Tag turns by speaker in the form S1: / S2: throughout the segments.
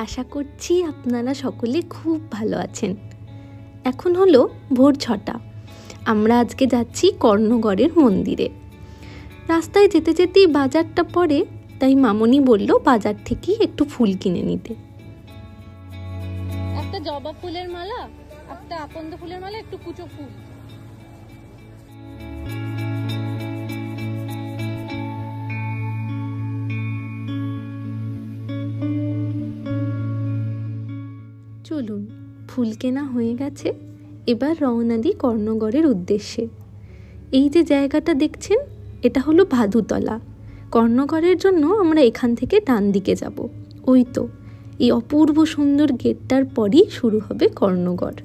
S1: আশা করছি আপনারা সকলে খুব ভালো আছেন। এখন হলো ভোর 6টা। আমরা আজকে যাচ্ছি কর্ণগড়ের মন্দিরে। রাস্তায় যেতে যেতেই বাজারটা পড়ে, তাই মামনি বলল বাজার থেকেই একটু ফুল কিনে নিতে।
S2: একটা জবা ফুলের মালা, একটা আকন্দ ফুলের মালা, একটু কুচো ফুল।
S1: চলুন, ফুল কেনা হয়ে গেছে, এবার রওনা দিই কর্ণগড়ের উদ্দেশ্যে। এই যে জায়গাটা দেখছেন, এটা হলো ভাদুতলা। কর্ণগড়ের জন্য আমরা এখান থেকে ডান দিকে যাব। ওই তো এই অপূর্ব সুন্দর গেটটার পরই শুরু হবে কর্ণগড়।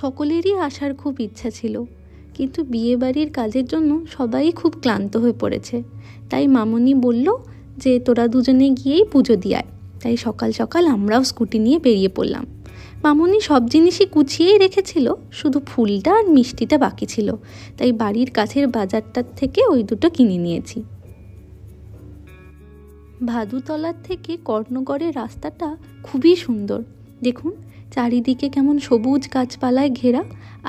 S1: সকলেরই আসার খুব ইচ্ছা ছিল, কিন্তু বিয়েবাড়ির কাজের জন্য সবাই খুব ক্লান্ত হয়ে পড়েছে। তাই মামনি বলল যে তোরা দুজনে গিয়েই পুজো দিয়ে আয়। তাই সকাল সকাল আমরাও স্কুটি নিয়ে বেরিয়ে পড়লাম। মামনি সব জিনিসই গুছিয়েই রেখেছিল, শুধু ফুলটা আর মিষ্টিটা বাকি ছিল। তাই বাড়ির কাছের বাজারটার থেকে ওই দুটো কিনে নিয়েছি। ভাদুতলার থেকে কর্ণগড়ের রাস্তাটা খুবই সুন্দর। দেখুন চারিদিকে কেমন সবুজ গাছপালায় ঘেরা,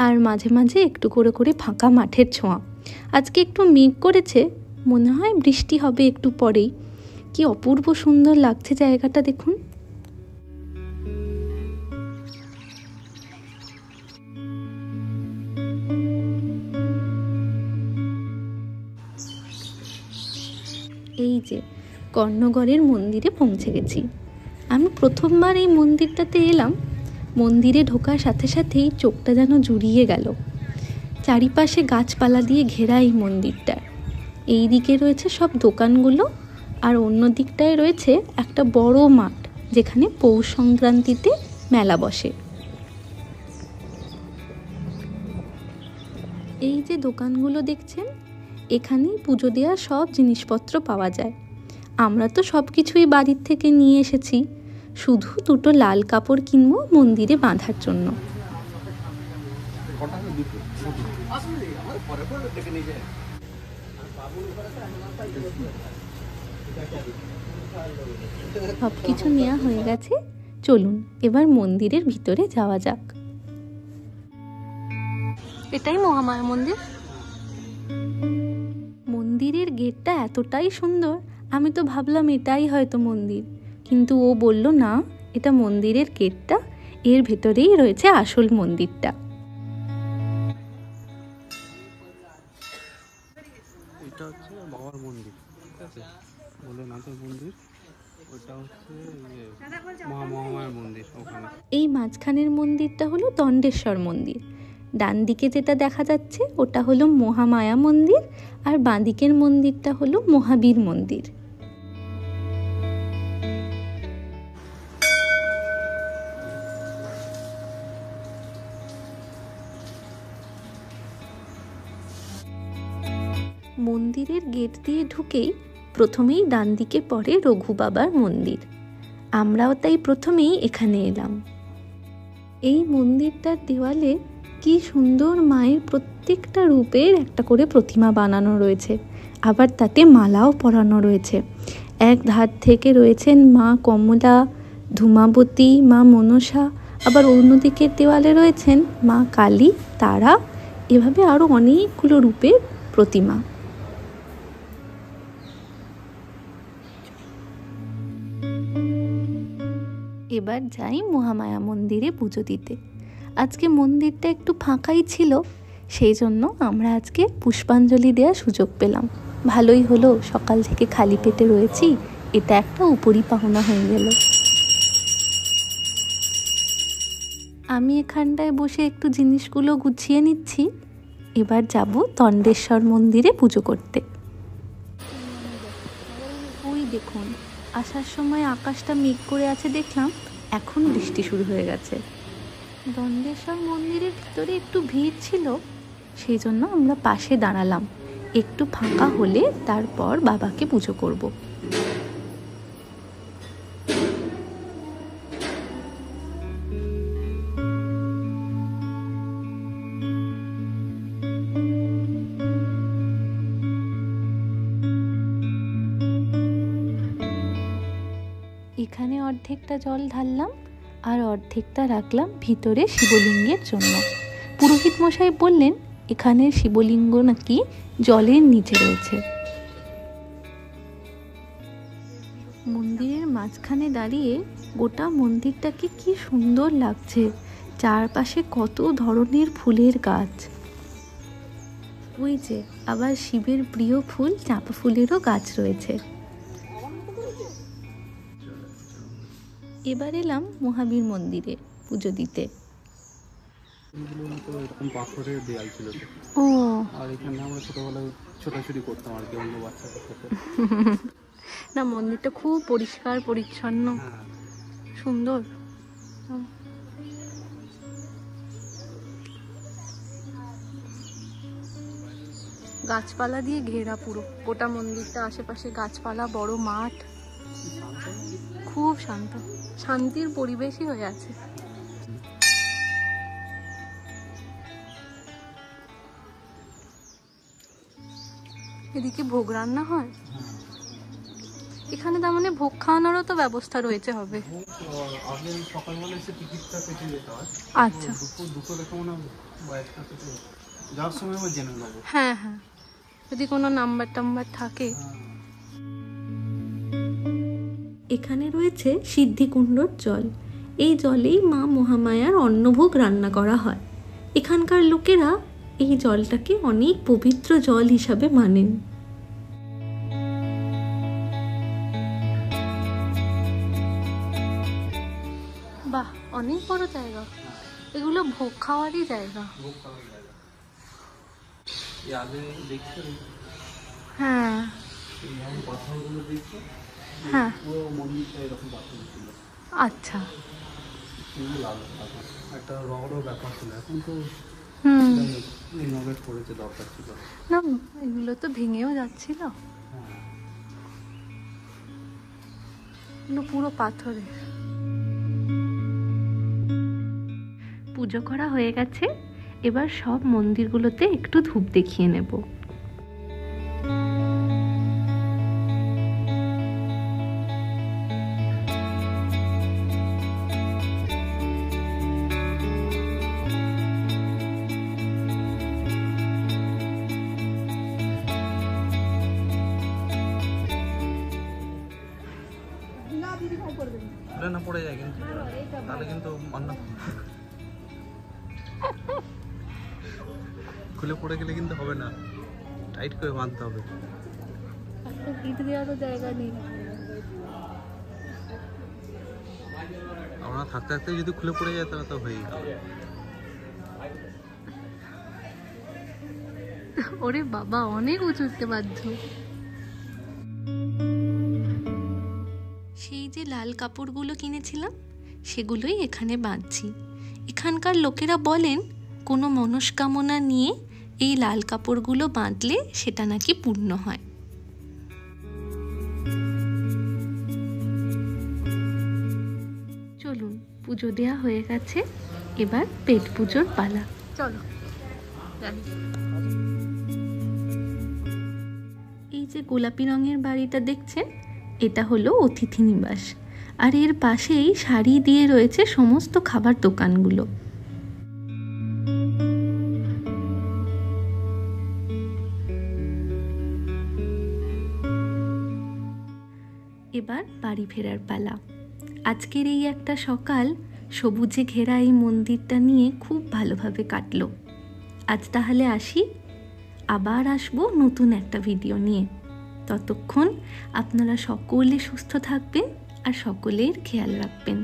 S1: আর মাঝে মাঝে একটু করে করে ফাঁকা মাঠের ছোঁয়া। আজকে একটু মেঘ করেছে, মনে হয় বৃষ্টি হবে একটু পরেই। কি অপূর্ব সুন্দর লাগছে জায়গাটা দেখুন। এই যে কর্ণগড়ের মন্দিরে পৌঁছে গেছি। আমি প্রথমবার এই মন্দিরটাতে এলাম। মন্দিরে ঢোকার সাথে সাথেই চোখটা যেন জুড়িয়ে গেল। চারিপাশে গাছপালা দিয়ে ঘেরা এই মন্দিরটা। এই দিকে রয়েছে সব দোকানগুলো, আর অন্য দিকটায় রয়েছে একটা বড় মাঠ, যেখানে পৌষ সংক্রান্তিতে মেলা বসে। এই যে দোকানগুলো দেখছেন, এখানেই পুজো দেওয়ার সব জিনিসপত্র পাওয়া যায়। আমরা তো সব কিছুই বাড়ির থেকে নিয়ে এসেছি, শুধু দুটো লাল কাপড় কিনবো মন্দিরে বাঁধার জন্য। সব কিছু নেওয়া হয়ে গেছে, চলুন এবার মন্দিরের ভিতরে যাওয়া যাক।
S2: এটাই মহামায়া মন্দির।
S1: মন্দিরের গেটটা এতটাই সুন্দর, আমি তো ভাবলাম এটাই হয়তো মন্দির, কিন্তু ও বলল না, এটা মন্দিরের গেটটা, এর ভেতরেই রয়েছে আসল মন্দিরটা।
S3: এটা হচ্ছে বাবার মন্দির, ঠিক আছে, ভোলেনাথের মন্দির। ওটা হচ্ছে মহামায়ার মন্দির ওখানে।
S1: এই মাঝখানের মন্দিরটা হলো দণ্ডেশ্বর মন্দির। ডান দিকে যেটা দেখা যাচ্ছে ওটা হলো মহামায়া মন্দির, আর বাঁ দিকের মন্দিরটা হলো মহাবীর মন্দির। মন্দিরের গেট দিয়ে ঢুকেই প্রথমেই ডান দিকে পড়ে রঘু বাবার মন্দির। আমরাও তাই প্রথমেই এখানে এলাম। এই মন্দিরটার দেওয়ালে কি সুন্দর মায়ের প্রত্যেকটা রূপের একটা করে প্রতিমা বানানো রয়েছে, আবার তাতে মালাও পরানো রয়েছে। এক ধার থেকে রয়েছেন মা কমলা, ধূমাবতী, মা মনসা, আবার অন্যদিকের দেওয়ালে রয়েছেন মা কালী, তারা, এভাবে আরও অনেকগুলো রূপের প্রতিমা। এবার যাই মহামায়া মন্দিরে পুজো দিতে। আজকে মন্দিরটা একটু ফাঁকাই ছিল, সেই জন্য আমরা আজকে পুষ্পাঞ্জলি দেওয়ার সুযোগ পেলাম। ভালোই হলো, সকাল থেকে খালি পেটে রয়েছি, এটা একটা উপরি পাওনা হয়ে গেল। আমি এখানটায় বসে একটু জিনিসগুলো গুছিয়ে নিচ্ছি। এবার যাব দণ্ডেশ্বর মন্দিরে পুজো করতে। ওই দেখুন, আসার সময় আকাশটা মেঘ করে আছে দেখলাম, এখন বৃষ্টি শুরু হয়ে গেছে। দণ্ডেশ্বর মন্দিরের ভিতরে একটু ভিড় ছিল, সেই জন্য আমরা পাশে দাঁড়ালাম। একটু ফাঁকা হলে তারপর বাবাকে পুজো করব। এখানে অর্ধেকটা জল ঢাললাম আর অর্ধেকটা রাখলাম ভিতরে শিবলিঙ্গের জন্য। পুরোহিত মশাই বললেন এখানের শিবলিঙ্গ নাকি জলের নিচে রয়েছে। মন্দিরের মাঝখানে দাঁড়িয়ে গোটা মন্দিরটাকে কি সুন্দর লাগছে। চারপাশে কত ধরনের ফুলের গাছ। ওই যে আবার শিবের প্রিয় ফুল চাঁপা ফুলেরও গাছ রয়েছে। এবার এলাম মহাবীর মন্দিরে পুজো দিতে।
S3: এরকম পাথরের দেয়াল ছিল
S1: ও,
S3: আর এখানে আমরা ছোটবেলায় ছোটাছুটি করতাম আর কি অন্য বাচ্চাদের সাথে।
S1: না, মন্দিরটা খুব পরিষ্কার পরিচ্ছন্ন, সুন্দর। গাছপালা দিয়ে ঘেরা পুরো গোটা মন্দিরটা, আশেপাশে গাছপালা, বড় মাঠ, খুব শান্ত, শান্তির পরিবেশই হয়ে আছে। এদিকে ভোগ রান্না হয় এখানে, তার মানে ভোগ খাওয়ানোরও তো ব্যবস্থা রয়েছে হবে।
S3: আগে সকালবেলা এসে টিকিটটা কেটে যেতে হয়।
S1: আচ্ছা,
S3: দুটো দেখো মনে যাওয়ার সময় আমার জেনে নেবো।
S1: হ্যাঁ হ্যাঁ, যদি কোনো নাম্বার টাম্বার থাকে। এখানে রয়েছে সিদ্ধিকুণ্ডর জল। এই জলেই মা মহামায়ার অন্নভোগ রান্না করা হয়। এখানকার লোকেরা এই জলটাকে অনেক পবিত্র জল হিসাবে মানেন। বাহ, অনেক বড় জায়গা। এগুলো ভোগ খাওয়ারই জায়গা। হ্যাঁ হ্যাঁ, আচ্ছা।
S3: একটা রড় ব্যাপার ছিল, এখন তো ইনোভেট করেছে, দরকার ছিল
S1: না। এগুলো তো ভেঙেও যাচ্ছিল, পুরো পাথরের। পুজো করা হয়ে গেছে, এবার সব মন্দিরগুলোতে একটু ধূপ দেখিয়ে নেব।
S3: না পড়ে যায় কিন্তু, তাহলে কিন্তু অন্য খুলে পড়ে গেলে কিন্তু হবে না, টাইট করে বাঁধতে হবে।
S1: জায়গা নেই,
S3: আমরা থাকতে থাকতে যদি খুলে পড়ে যায় তাহলে তো হয়েই গেল।
S1: ওরে বাবা, অনেক উঁচুতে বাধ্য। সেই যে লাল কাপড়গুলো কিনেছিলাম সেগুলোই এখানে বাঁধছি। এখানকার লোকেরা বলেন কোনো মনস্কামনা নিয়ে এই লাল কাপড়গুলো বাঁধলে সেটা নাকি পূর্ণ হয়। চলুন, পুজো দেওয়া হয়ে গেছে, এবার পেট পুজোর পালা। চলো যাই। এই যে গোলাপি রঙের বাড়িটা দেখছেন, এটা হলো অতিথি নিবাস। আর এর পাশেই সারি দিয়ে রয়েছে সমস্ত খাবার দোকানগুলো। এবার বাড়ি ফেরার পালা। আজকের এই একটা সকাল সবুজে ঘেরা এই মন্দিরটা নিয়ে খুব ভালোভাবে কাটলো। আজ তাহলে আসি, আবার আসবো নতুন একটা ভিডিও নিয়ে। ততক্ষণ আপনারা সকলে সুস্থ থাকবেন আর সকলের খেয়াল রাখবেন।